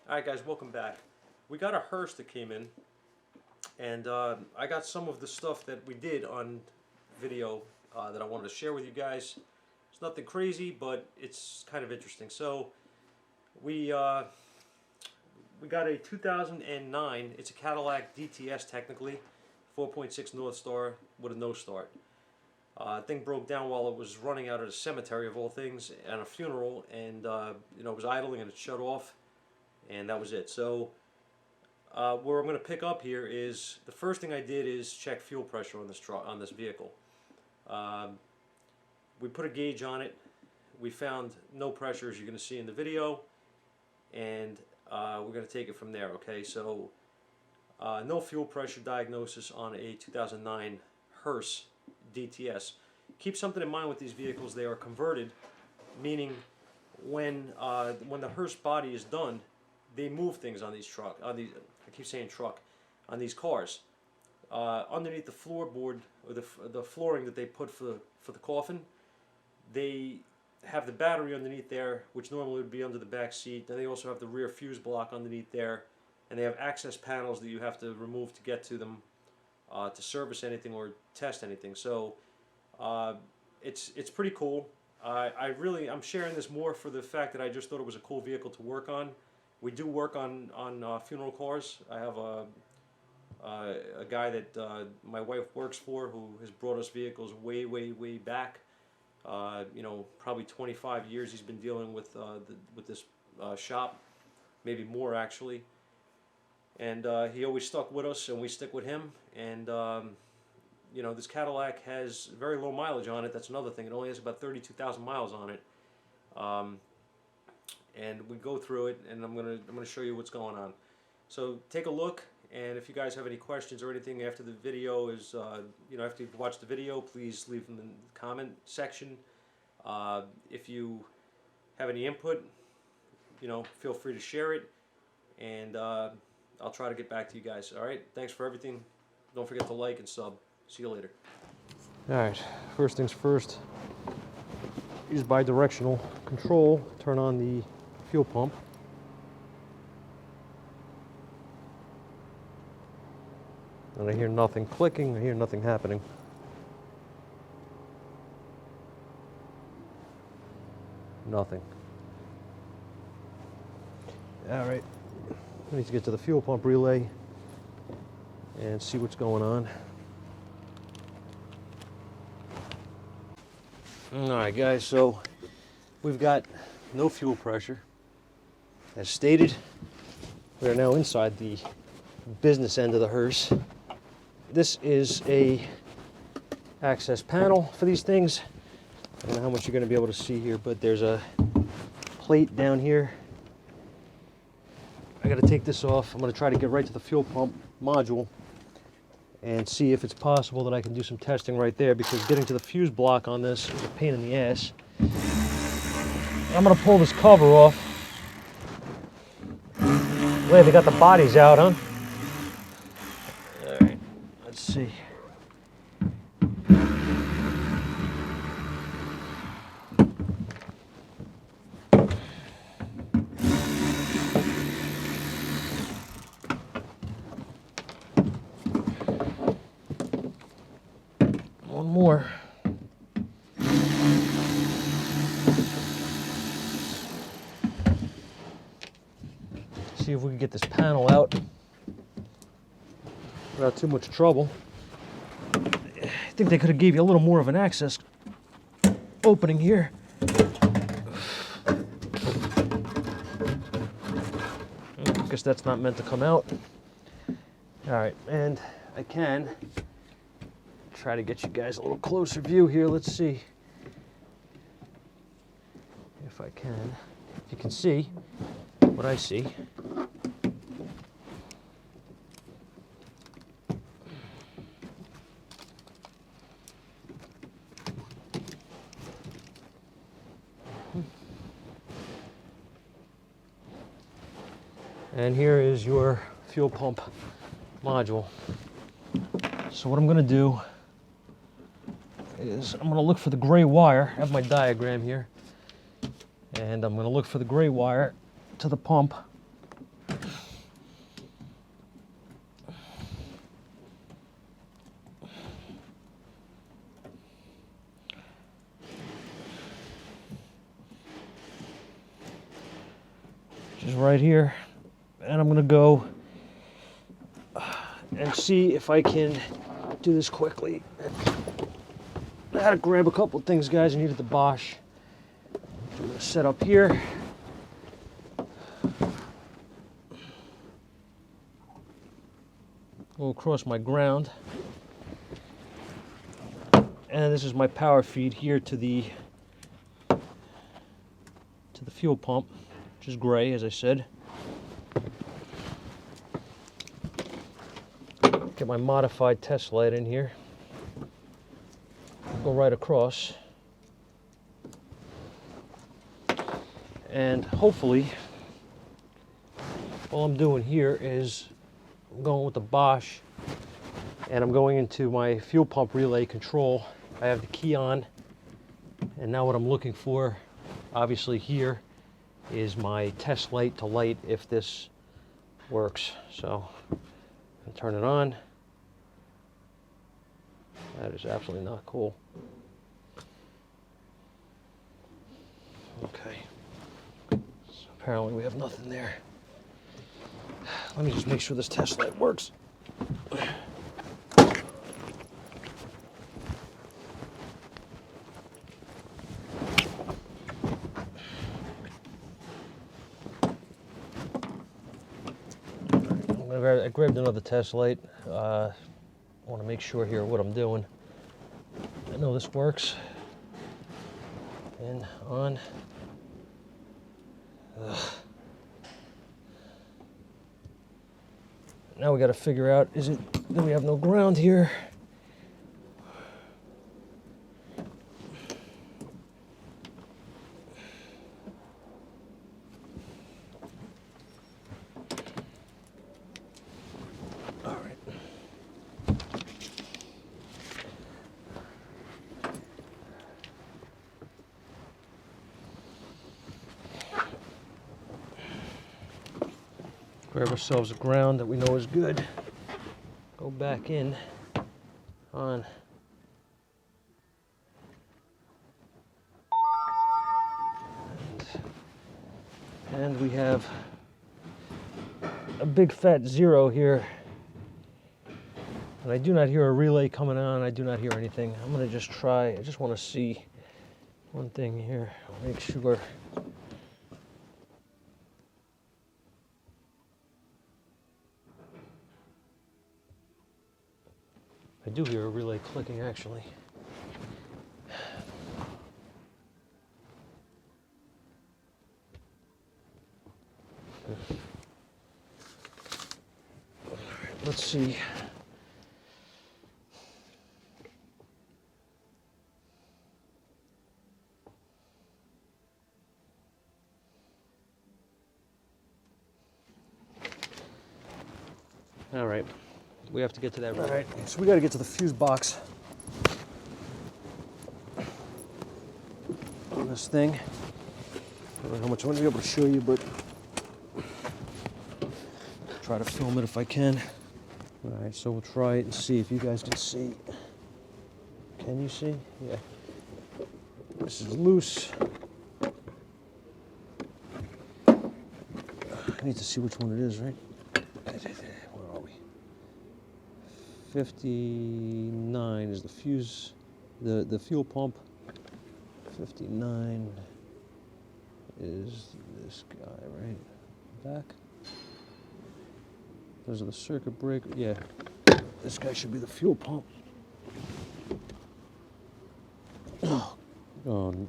Alright guys, welcome back. We got a hearse that came in, and I got some of the stuff that we did on video that I wanted to share with you guys. It's nothing crazy, but it's kind of interesting. So we got a 2009, it's a Cadillac DTS technically, 4.6 North Star with a no start. Thing broke down while it was running out of the cemetery of all things at a funeral, and it was idling and it shut off. And that was it. So where I'm going to pick up here is the first thing I did is check fuel pressure on this vehicle. We put a gauge on it. We found no pressure, as you're going to see in the video, and we're going to take it from there. Okay, so no fuel pressure diagnosis on a 2009 Hearse DTS. Keep something in mind with these vehicles; they are converted, meaning when the Hearse body is done, they move things on these on these cars. Underneath the floorboard, or the flooring that they put for the coffin, they have the battery underneath there, which normally would be under the back seat. Then they also have the rear fuse block underneath there, and they have access panels that you have to remove to get to them to service anything or test anything. So it's pretty cool. I'm sharing this more for the fact that I just thought it was a cool vehicle to work on. We do work on funeral cars. I have a guy that my wife works for who has brought us vehicles way back. Probably 25 years he's been dealing with this shop, maybe more actually. And he always stuck with us, and we stick with him. And this Cadillac has very low mileage on it. That's another thing. It only has about 32,000 miles on it. And we go through it, and I'm gonna show you what's going on. So take a look, and if you guys have any questions or anything after the video is, after you've watched the video, please leave them in the comment section. If you have any input, feel free to share it, and I'll try to get back to you guys. All right, thanks for everything. Don't forget to like and sub. See you later. All right, first things first. Use bi-directional control. Turn on the fuel pump. And I hear nothing clicking, I hear nothing happening. Nothing. Alright, I need to get to the fuel pump relay and see what's going on. Alright guys, so we've got no fuel pressure. As stated, we are now inside the business end of the hearse. This is a access panel for these things. I don't know how much you're going to be able to see here, but there's a plate down here. I got to take this off. I'm going to try to get right to the fuel pump module and see if it's possible that I can do some testing right there, because getting to the fuse block on this is a pain in the ass. I'm going to pull this cover off. Glad they got the bodies out, huh? All right, let's see. One more. See if we can get this panel out without too much trouble. I think they could have gave you a little more of an access opening here. I guess that's not meant to come out. All right, and I can try to get you guys a little closer view here. Let's see if I can. If you can see what I see. And here is your fuel pump module. So what I'm going to do is I'm going to look for the gray wire. I have my diagram here. And I'm going to look for the gray wire to the pump. right here, and I'm gonna go and see if I can do this quickly. I had to grab a couple of things, guys. I needed the Bosch. I'm gonna set up here. Go across my ground. And this is my power feed here to the fuel pump, which is gray, as I said. Get my modified test light in here. Go right across. And hopefully, all I'm doing here is I'm going with the Bosch, and I'm going into my fuel pump relay control. I have the key on, and now what I'm looking for, obviously here, is my test light to light if this works. So, I'll turn it on. That is absolutely not cool. Okay. So apparently we have nothing there. Let me just make sure this test light works. I grabbed another test light. I want to make sure here what I'm doing. I know this works. And on. Ugh. Now we got to figure out, is it that we have no ground here? All right. Grab ourselves a ground that we know is good. Go back in on. And we have a big fat 0 here. And I do not hear a relay coming on. I do not hear anything. I'm going to just try. I just want to see one thing here. Make sure. I do hear a relay clicking, actually. All right, let's see. All right. We have to get to that. All right, so we got to get to the fuse box on this thing. I don't know how much I'm going to be able to show you, but try to film it if I can. All right, so we'll try it and see if you guys can see. Can you see? Yeah. This is loose. I need to see which one it is, right? Where are we? 59 is the fuse, the fuel pump. 59 is this guy, right? Back. Those are the circuit breaker. Yeah, this guy should be the fuel pump. Oh, oh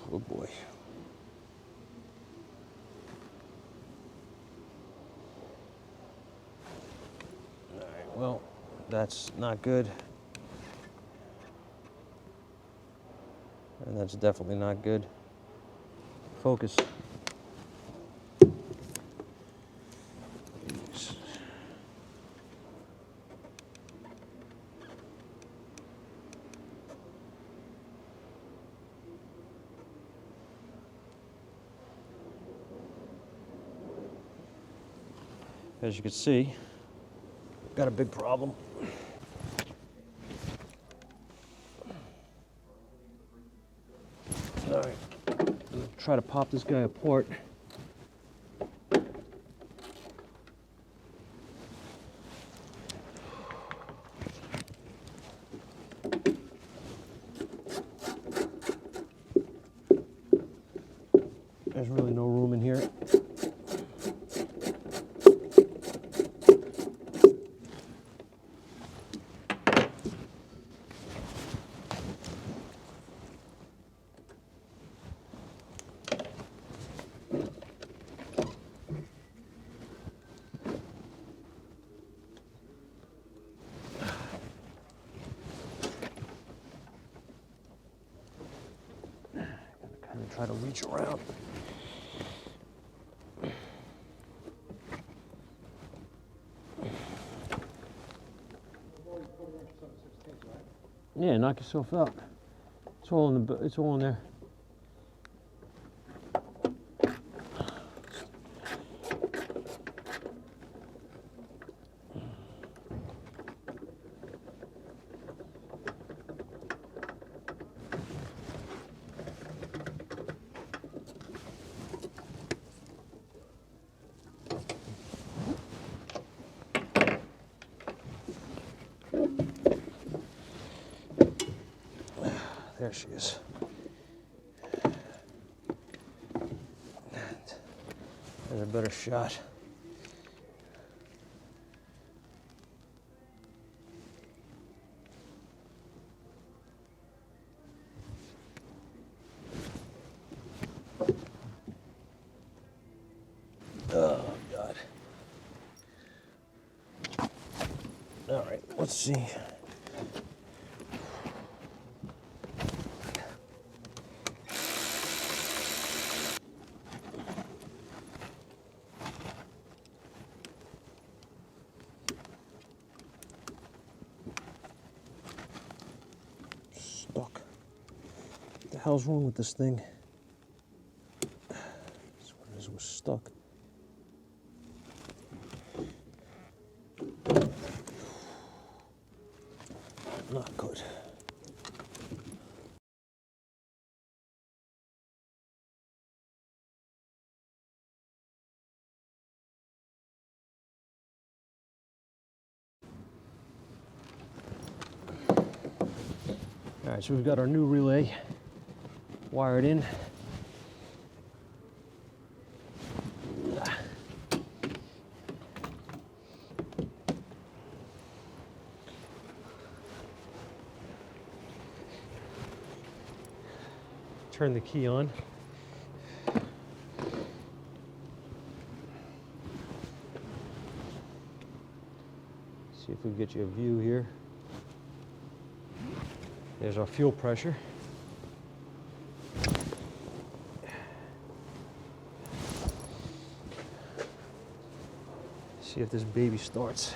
boy. Well, that's not good. And that's definitely not good. Focus. As you can see, got a big problem. All right, try to pop this guy apart. There's really no room in here. Kind of try to reach around. Yeah, knock yourself out. It's all in the. It's all in there. There she is. There's a better shot. Oh, God. All right, let's see. Stuck. What the hell's wrong with this thing? That's what it is, it was stuck. Not good. All right, so we've got our new relay wired in. Turn the key on. See if we can get you a view here. There's our fuel pressure. See if this baby starts.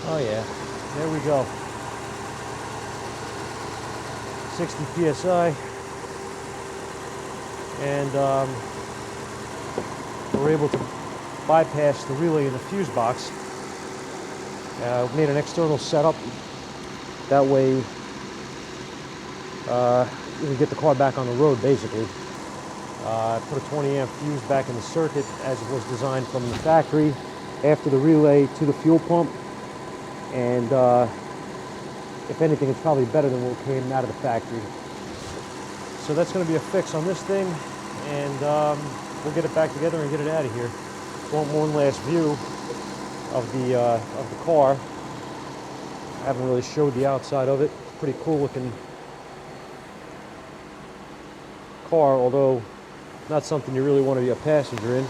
Oh yeah, there we go. 60 PSI. And we're able to bypass the relay in the fuse box. We made an external setup. That way we can get the car back on the road, basically. Put a 20 amp fuse back in the circuit as it was designed from the factory after the relay to the fuel pump. And if anything, it's probably better than what came out of the factory. So that's going to be a fix on this thing, and we'll get it back together and get it out of here. One last view of the car. I haven't really showed the outside of it. It's a pretty cool looking car, although not something you really want to be a passenger in.